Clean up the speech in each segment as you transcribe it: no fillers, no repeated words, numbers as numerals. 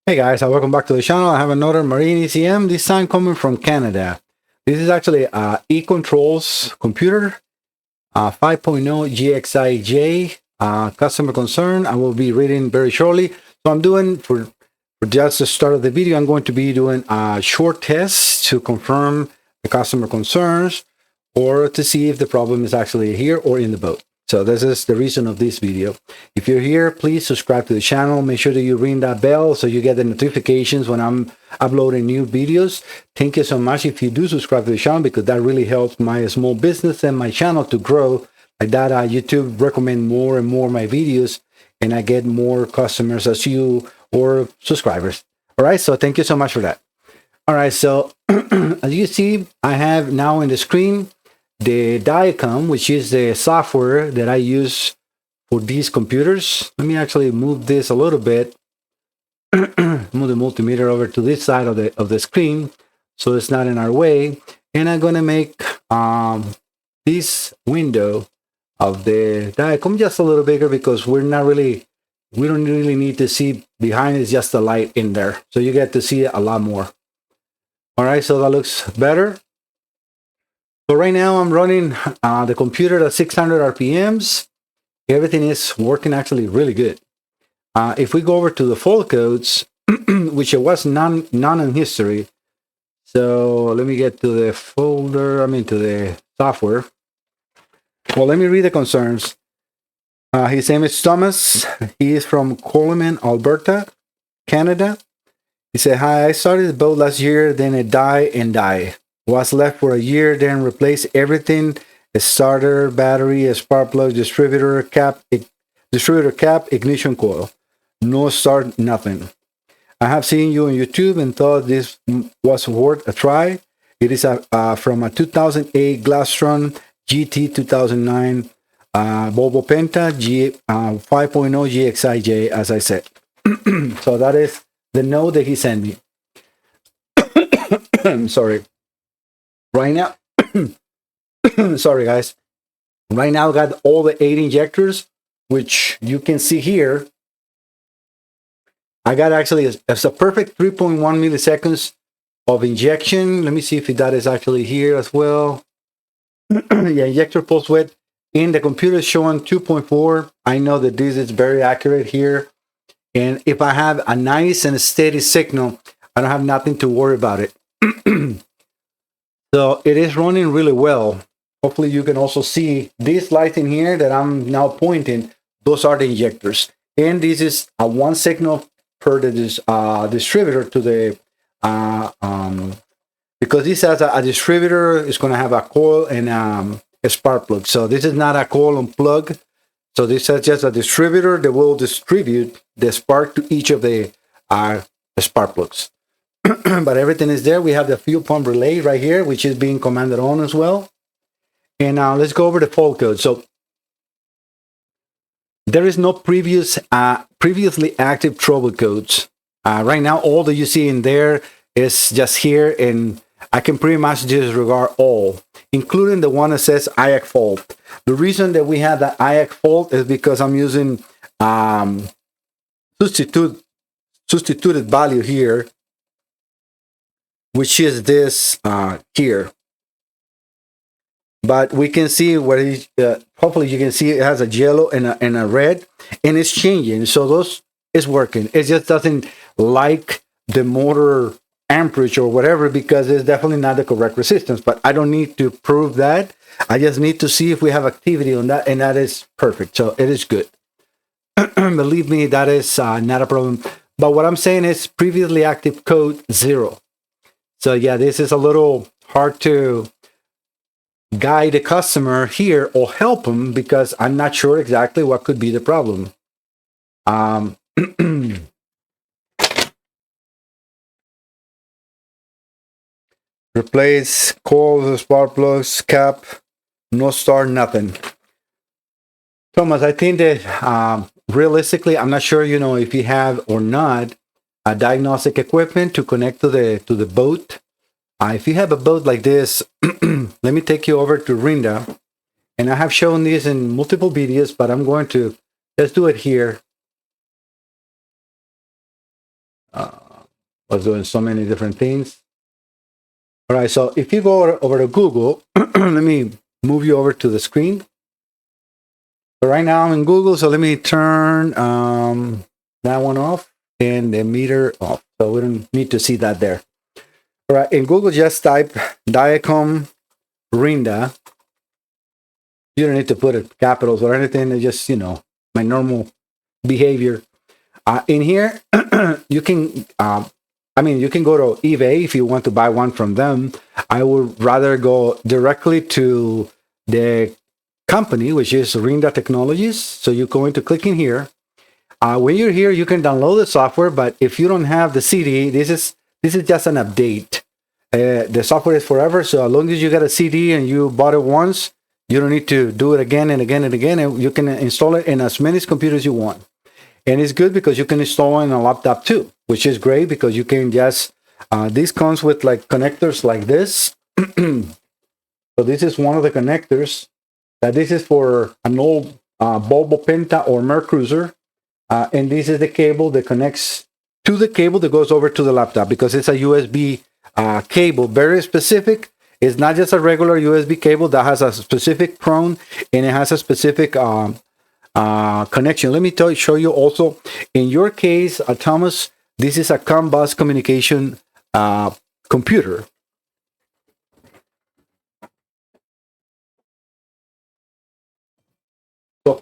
Hey guys, welcome back to the channel. I have another Marine ECM, this time coming from Canada. This is actually e-controls computer, 5.0 Gxi-J, customer concern. I will be reading very shortly. So I'm doing, for just the start of the video, I'm going to be doing a short test to confirm the customer concerns or to see if the problem is actually here or in the boat. So this is the reason of this video. If you're here, please subscribe to the channel. Make sure that you ring that bell so you get the notifications when I'm uploading new videos. Thank you so much if you do subscribe to the channel, because that really helps my small business and my channel to grow. Like that, YouTube recommend more and more my videos, and I get more customers as you or subscribers. All right, so thank you so much for that. All right, so as you see, I have now in the screen the Diacom, which is the software that I use for these computers. Let me actually move this a little bit, move the multimeter over to this side of the screen so it's not in our way. And I'm gonna make this window of the Diacom just a little bigger, because we don't really need to see behind. It's just the light in there, so you get to see a lot more. All right, so that looks better. So right now I'm running the computer at 600 RPMs. Everything is working actually really good. If we go over to the fault codes, which it was none in history. So let me get to the folder, to the software. Well, let me read the concerns. His name is Thomas. He is from Coleman, Alberta, Canada. He said, "Hi, I started the boat last year, then it died. Was left for a year, then replaced everything: a starter, battery, a spark plug, distributor cap, ignition coil. No start, nothing. I have seen you on YouTube and thought this was worth a try. It is from a 2008 Glastron GT 2009 Volvo Penta 5.0 Gxi-J, as I said." So that is the note that he sent me. I'm sorry. Right now, sorry guys. Right now I got all the 8 injectors, which you can see here. I got actually it's a perfect 3.1 milliseconds of injection. Let me see if that is actually here as well. Yeah, injector pulse width in the computer is showing 2.4. I know that this is very accurate here. And if I have a nice and steady signal, I don't have nothing to worry about it. So it is running really well. Hopefully you can also see these lights in here that I'm now pointing. Those are the injectors. And this is a 1 signal per the distributor to the, because this has a distributor, it's going to have a coil and a spark plug. So this is not a coil and plug. So this is just a distributor that will distribute the spark to each of the spark plugs. But everything is there. We have the fuel pump relay right here, which is being commanded on as well. And now let's go over the fault code. So there is no previously active trouble codes. Right now, all that you see in there is just here, and I can pretty much disregard all, including the one that says IAC fault. The reason that we have that IAC fault is because I'm using substituted value here, which is this here. But we can see what it, hopefully you can see it has a yellow and a red, and it's changing. So those is working. It just doesn't like the motor amperage or whatever, because it's definitely not the correct resistance. But I don't need to prove that. I just need to see if we have activity on that, and that is perfect. So it is good. Believe me, that is not a problem. But what I'm saying is previously active code 0. So yeah, this is a little hard to guide the customer here or help them, because I'm not sure exactly what could be the problem. Replace coils, spark plugs, cap, no start, nothing. Thomas, I think that realistically, I'm not sure, if you have or not a diagnostic equipment to connect to the boat. If you have a boat like this, let me take you over to Rinda. And I have shown this in multiple videos, but I'm going to just do it here. was doing so many different things. All right, so if you go over to Google, let me move you over to the screen. So right now I'm in Google, so let me turn that one off and the meter off. So we don't need to see that there. All right, in Google, just type Diacom Rinda. You don't need to put it capitals or anything. It's just, you know, my normal behavior. In here, you can, you can go to eBay if you want to buy one from them. I would rather go directly to the company, which is Rinda Technologies. So you go into clicking here. When you're here, you can download the software, but if you don't have the CD, this is just an update. The software is forever, so as long as you got a CD and you bought it once, you don't need to do it again and again and again. And you can install it in as many computers you want. And it's good because you can install it on a laptop too, which is great because you can just, this comes with like connectors like this. So this is one of the connectors. This is for an old Volvo Penta or Mercruiser. And this is the cable that connects to the cable that goes over to the laptop because it's a USB cable, very specific. It's not just a regular USB cable that has a specific prong and it has a specific connection. Let me show you also. In your case, Thomas, this is a COM bus communication computer. So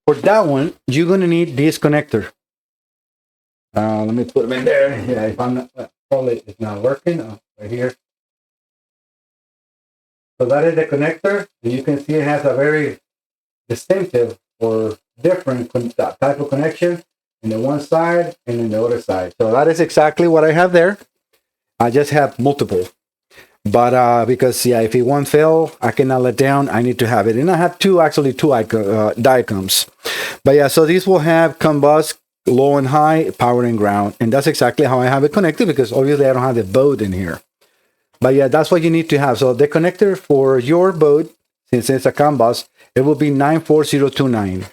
for that one, you're going to need this connector. Let me put them in there. Yeah, if I'm not, probably it's not working. Right here. So that is the connector. And you can see it has a very distinctive or different type of connection in the one side and in the other side. So that is exactly what I have there. I just have multiple. But because, yeah, if one fail, I cannot let down. I need to have it. And I have two Diacoms. But yeah, so these will have COM bus, low and high, power and ground. And that's exactly how I have it connected because obviously I don't have the boat in here. But yeah, that's what you need to have. So the connector for your boat, since it's a COM bus, it will be 94029.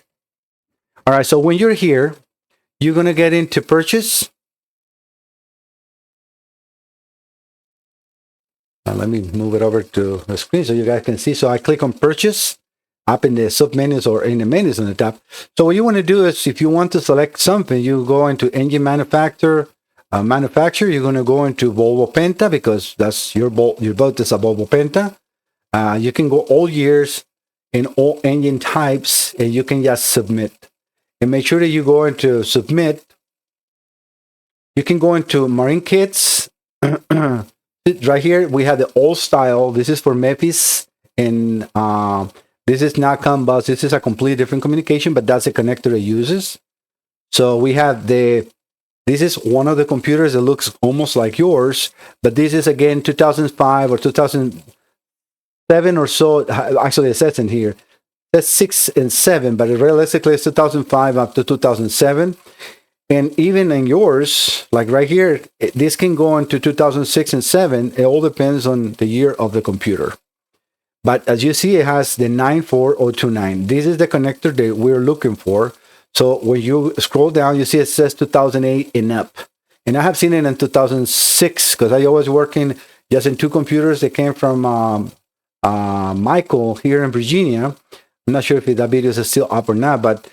All right, so when you're here, you're going to get into purchase. Let me move it over to the screen so you guys can see. So I click on purchase up in the sub menus or in the menus on the top. So what you want to do is if you want to select something, you go into engine manufacturer. You're going to go into Volvo Penta because that's your boat is a Volvo Penta. You can go all years in all engine types and you can just submit. And make sure that you go into submit. You can go into marine kits. Right here, we have the old style. This is for MEPIs, and this is not COM bus. This is a completely different communication, but that's the connector it uses. So we have this is one of the computers that looks almost like yours, but this is again 2005 or 2007 or so. Actually, it says in here, that's 6 and 7, but realistically it's 2005 up to 2007. And even in yours, like right here, this can go into 2006 and 7. It all depends on the year of the computer. But as you see, it has the 94029. This is the connector that we're looking for. So when you scroll down, you see it says 2008 and up. And I have seen it in 2006 because I was working just in two computers that came from Michael here in Virginia. I'm not sure if that video is still up or not, but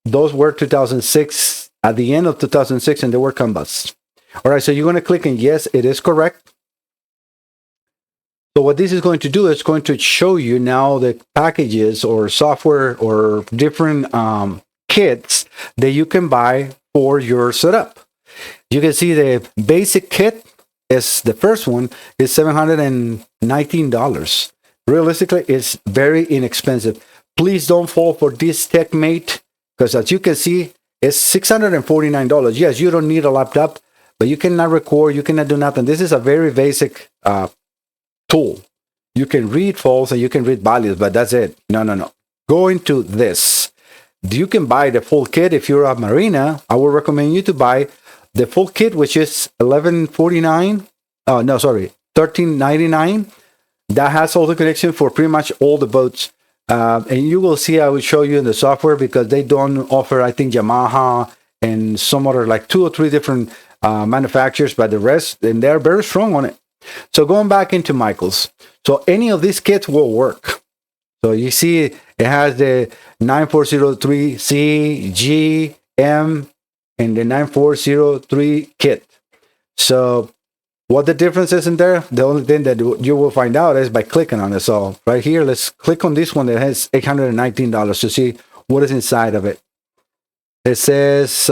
those were 2006. At the end of 2006, and they were COM bus. All right, so you're going to click and yes, it is correct. So what this is going to do is going to show you now the packages or software or different kits that you can buy for your setup. You can see the basic kit is the first one is $719. Realistically, it's very inexpensive. Please don't fall for this TechMate because as you can see, it's $649. Yes, you don't need a laptop, but you cannot record, you cannot do nothing. This is a very basic tool. You can read faults and you can read values, but that's it. No. Go into this. You can buy the full kit if you're a Marina. I would recommend you to buy the full kit, which is $13.99. That has all the connection for pretty much all the boats. And you will see, I will show you in the software because they don't offer, I think, Yamaha and some other like 2 or 3 different manufacturers, but the rest, and they're very strong on it. So going back into Michael's, so any of these kits will work. So you see it has the 9403C, G, M, and the 9403 kit. So what the difference is in there, the only thing that you will find out is by clicking on it. So right here, let's click on this one that has $819 to see what is inside of it. It says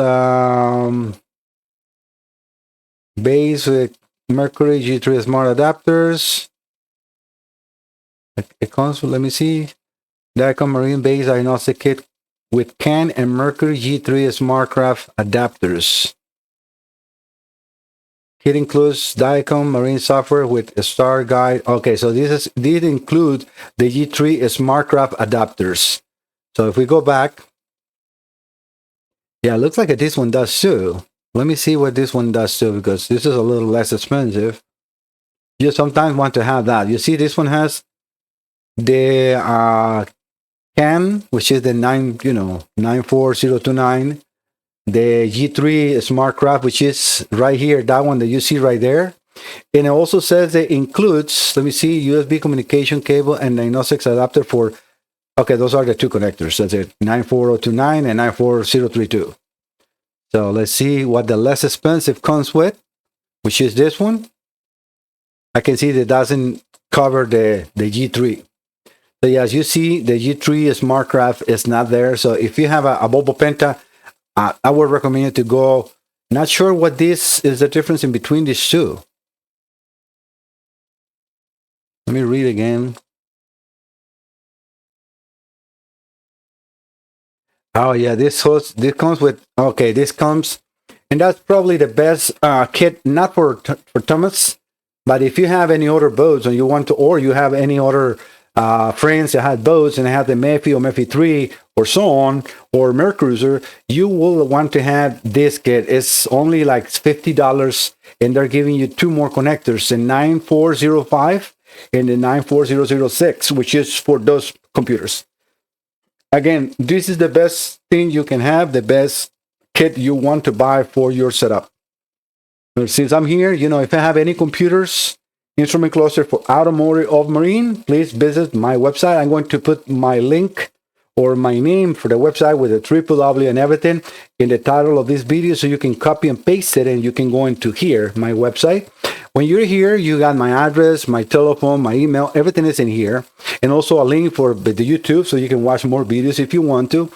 base with Mercury G3 smart adapters. It comes with, let me see, Dicom Marine Base Diagnostic Kit with CAN and Mercury G3 SmartCraft adapters. Kit includes Dicom Marine software with a star guide. Okay, so this includes the G3 SmartCraft adapters. So if we go back, yeah, it looks like this one does too. Let me see what this one does too, because this is a little less expensive. You sometimes want to have that. You see, this one has the CAN, which is the 94029, the G3 SmartCraft, which is right here, that one that you see right there. And it also says it includes, let me see, USB communication cable and diagnostics adapter for, okay, those are the 2 connectors. That's it, 94029 and 94032. So let's see what the less expensive comes with, which is this one. I can see that doesn't cover the G3. So yeah, as you see, the G3 SmartCraft is not there. So if you have a Volvo Penta, I would recommend you to go. Not sure what this is the difference in between these two. Let me read again. Oh yeah, this comes with, okay, this comes, and that's probably the best kit, not for Thomas, but if you have any other boats and you want to, or you have any other friends that have boats and have the Mephi or Mephi 3 or so on, or Mercruiser, you will want to have this kit. It's only like $50, and they're giving you 2 more connectors, the 9405 and the 94006, which is for those computers. Again, this is the best thing you can have, the best kit you want to buy for your setup. Since I'm here, if I have any computers, instrument cluster for automotive or marine, please visit my website. I'm going to put my link or my name for the website with the www and everything in the title of this video, so you can copy and paste it and you can go into here, my website. When you're here, you got my address, my telephone, my email, everything is in here, and also a link for the YouTube so you can watch more videos if you want to.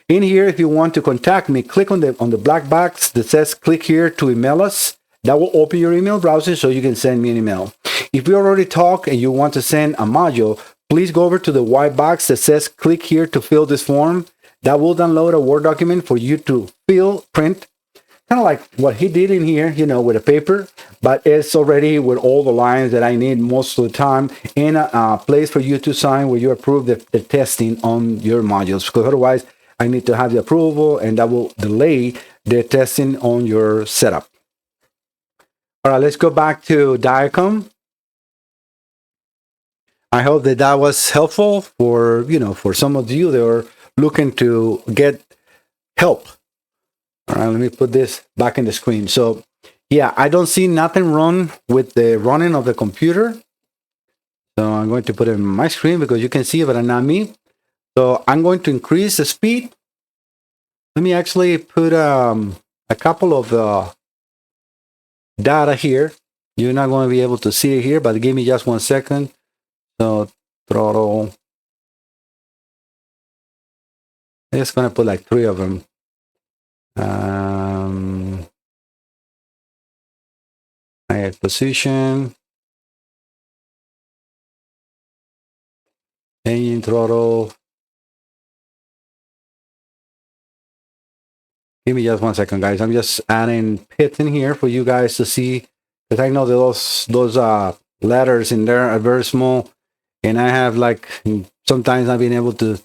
In here, if you want to contact me, click on the black box that says click here to email us. That will open your email browser so you can send me an email. If we already talk and you want to send a module, please go over to the white box that says click here to fill this form. That will download a Word document for you to fill, print, kind of like what he did in here, with a paper, but it's already with all the lines that I need most of the time, in a place for you to sign where you approve the testing on your modules, because otherwise I need to have the approval and that will delay the testing on your setup. All right, let's go back to Dicom. I hope that was helpful for, for some of you that are looking to get help. All right, let me put this back in the screen. So yeah, I don't see nothing wrong with the running of the computer. So I'm going to put it in my screen because you can see it, but not me. So I'm going to increase the speed. Let me actually put a couple of data here. You're not going to be able to see it here, but give me just 1 second. So throttle. I'm just going to put like 3 of them. Higher position. Engine throttle. Give me just 1 second, guys. I'm just adding pits in here for you guys to see, because I know that those letters in there are very small, and I have like sometimes I've been able to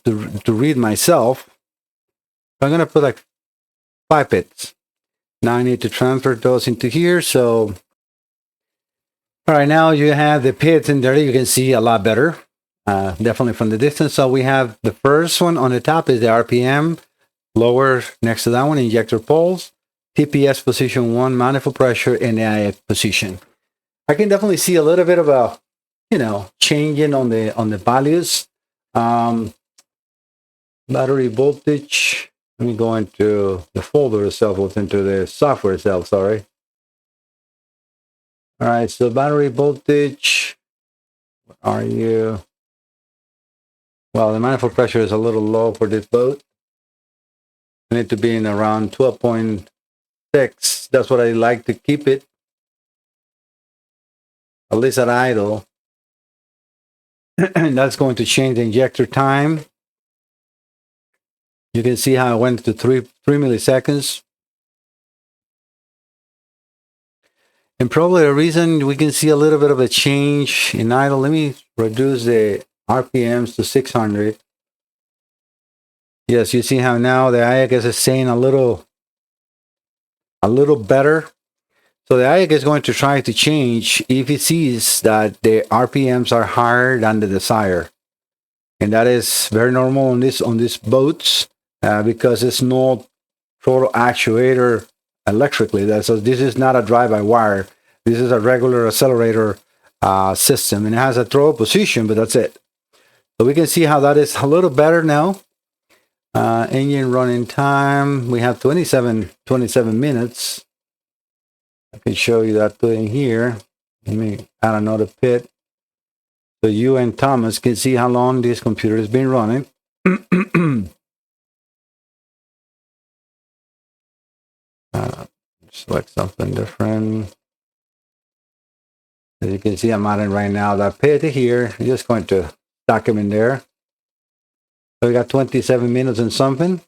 read myself. So I'm gonna put like 5 pits. Now I need to transfer those into here. So all right, now you have the pits in there. You can see a lot better, definitely from the distance. So we have the first one on the top is the RPM. lower next to that one, injector pulse, TPS position 1, manifold pressure, and AIX position. I can definitely see a little bit of a, changing on the values. Battery voltage. Let me go into the folder itself, into the software itself, sorry. All right, so battery voltage, are you? Well, the manifold pressure is a little low for this boat. I need to be in around 12.6. That's what I like to keep it, at least at idle. And that's going to change the injector time. You can see how it went to 3 milliseconds. And probably the reason we can see a little bit of a change in idle, let me reduce the RPMs to 600. Yes, you see how now the IX is saying a little better. So the IX is going to try to change if it sees that the RPMs are higher than the desired. And that is very normal on these boats because it's not throttle actuator electrically. So this is not a drive-by-wire. This is a regular accelerator system, and it has a throttle position, but that's it. So we can see how that is a little better now. Engine running time, we have 27 minutes. I can show you that thing here. Let me add another pit so you and Thomas can see how long this computer has been running. Select something different. As you can see, I'm adding right now that pit here. I'm just going to stack them in there. So we got 27 minutes and something.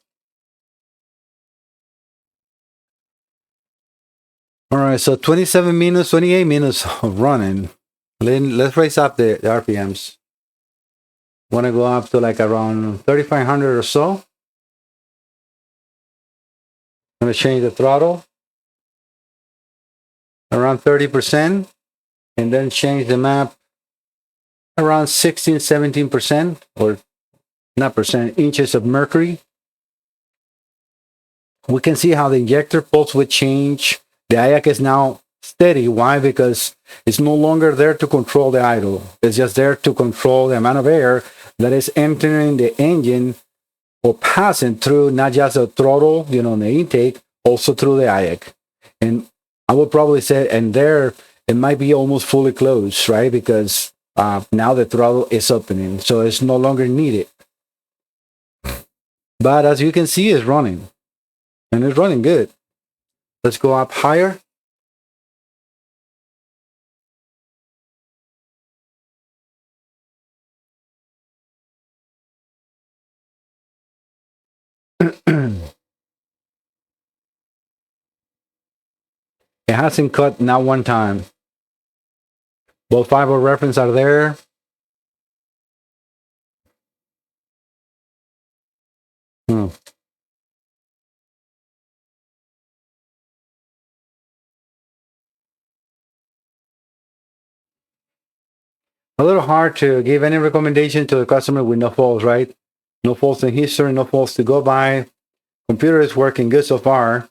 All right, so 27 minutes, 28 minutes of running. Let's raise up the RPMs. Want to go up to like around 3,500 or so. I'm going to change the throttle around 30%, and then change the map around 16, 17%, or not percent, inches of mercury. We can see how the injector pulse would change. The IAC is now steady. Why? Because it's no longer there to control the idle. It's just there to control the amount of air that is entering the engine or passing through not just the throttle, the intake, also through the IAC. And I would probably say, and there it might be almost fully closed, right? Because now the throttle is opening, so it's no longer needed. But as you can see, it's running, and it's running good. Let's go up higher. It hasn't cut not one time. Both fiber reference are there. A little hard to give any recommendation to the customer with no faults, right? No faults in history, no faults to go by. Computer is working good so far.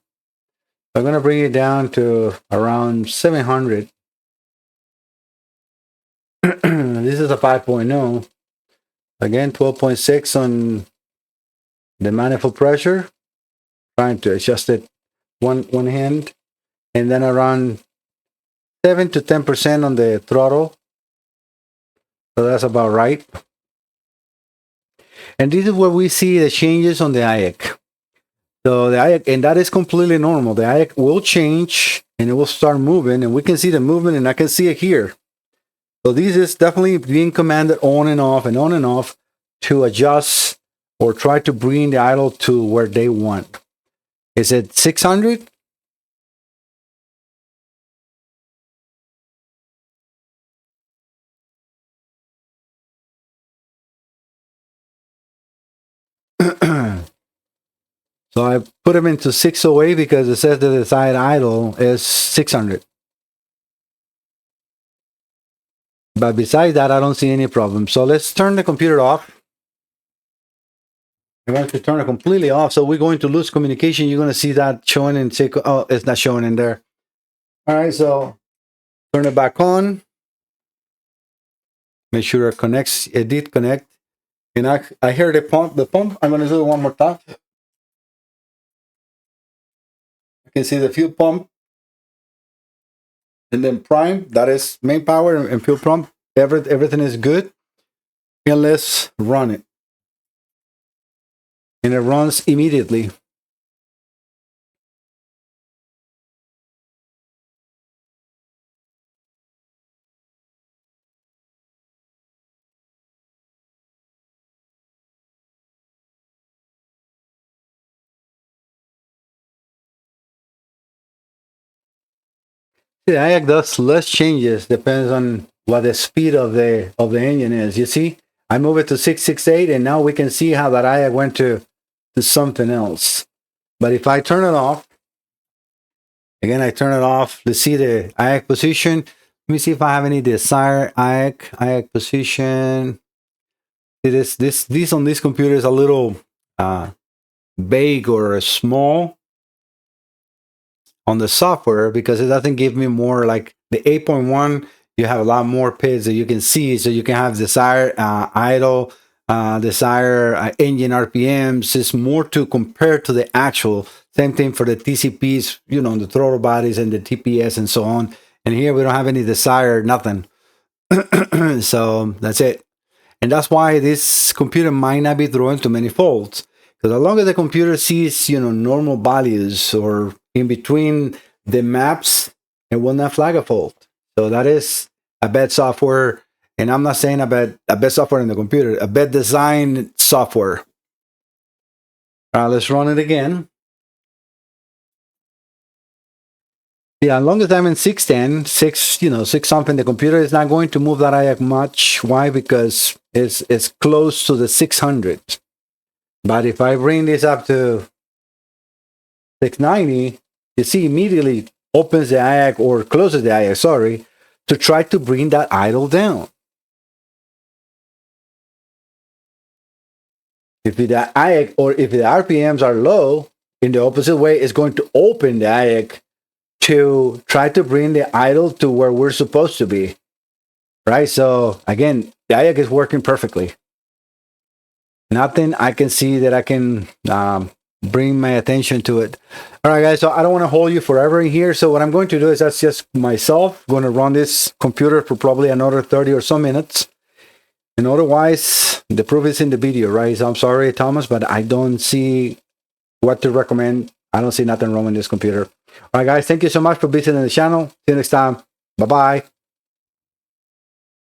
I'm going to bring it down to around 700. This is a 5.0. Again, 12.6 on the manifold pressure. Trying to adjust it one hand. And then around 7 to 10% on the throttle. So that's about right. And this is where we see the changes on the IAC. So the IAC, and that is completely normal. The IAC will change and it will start moving, and we can see the movement, and I can see it here. So this is definitely being commanded on and off to adjust or try to bring the idle to where they want. Is it 600? So I put them into 608 because it says that the side idle is 600. But besides that, I don't see any problem. So let's turn the computer off. I'm going to turn it completely off. So we're going to lose communication. You're going to see that showing and say, oh, it's not showing in there. All right, so turn it back on. Make sure it connects. It did connect. And I hear the pump. The pump. I'm going to do it one more time. You can see the fuel pump. And then prime. That is main power and fuel pump. Everything is good. And let's run it. And it runs immediately. The IAC does less changes, depends on what the speed of the engine is. You see, I move it to 668, and now we can see how that IAC went to something else. But if I turn it off, again, I turn it off. Let's see the IAC position. Let me see if I have any desired IAC position. This on this computer is a little vague or small on the software, because it doesn't give me more. Like the 8.1, you have a lot more pits that you can see, so you can have desired idle, desired engine RPMs. It's more to compare to the actual. Same thing for the TCPs, you know, the throttle bodies and the TPS and so on. And here we don't have any desired nothing. So that's it. And that's why this computer might not be throwing too many faults, because as long as the computer sees, you know, normal values or in between the maps, it will not flag a fault. So that is a bad software. And I'm not saying a bad software in the computer, a bad design software. All right, let's run it again. Yeah, as long as I'm in 610, 6 something, the computer is not going to move that IAC much. Why? Because it's close to the 600. But if I bring this up to 690, you see immediately opens the IAC or closes the IAC, sorry, to try to bring that idle down. If the IAC or if the RPMs are low, in the opposite way, it's going to open the IAC to try to bring the idle to where we're supposed to be, right? So again, the IAC is working perfectly. Nothing I can see that I can bring my attention to it. All right, guys, so I don't want to hold you forever in here. So what I'm going to do is that's just myself going to run this computer for probably another 30 or so minutes. And otherwise, the proof is in the video, right? So I'm sorry, Thomas, but I don't see what to recommend. I don't see nothing wrong with this computer. All right, guys, thank you so much for visiting the channel. See you next time. Bye-bye.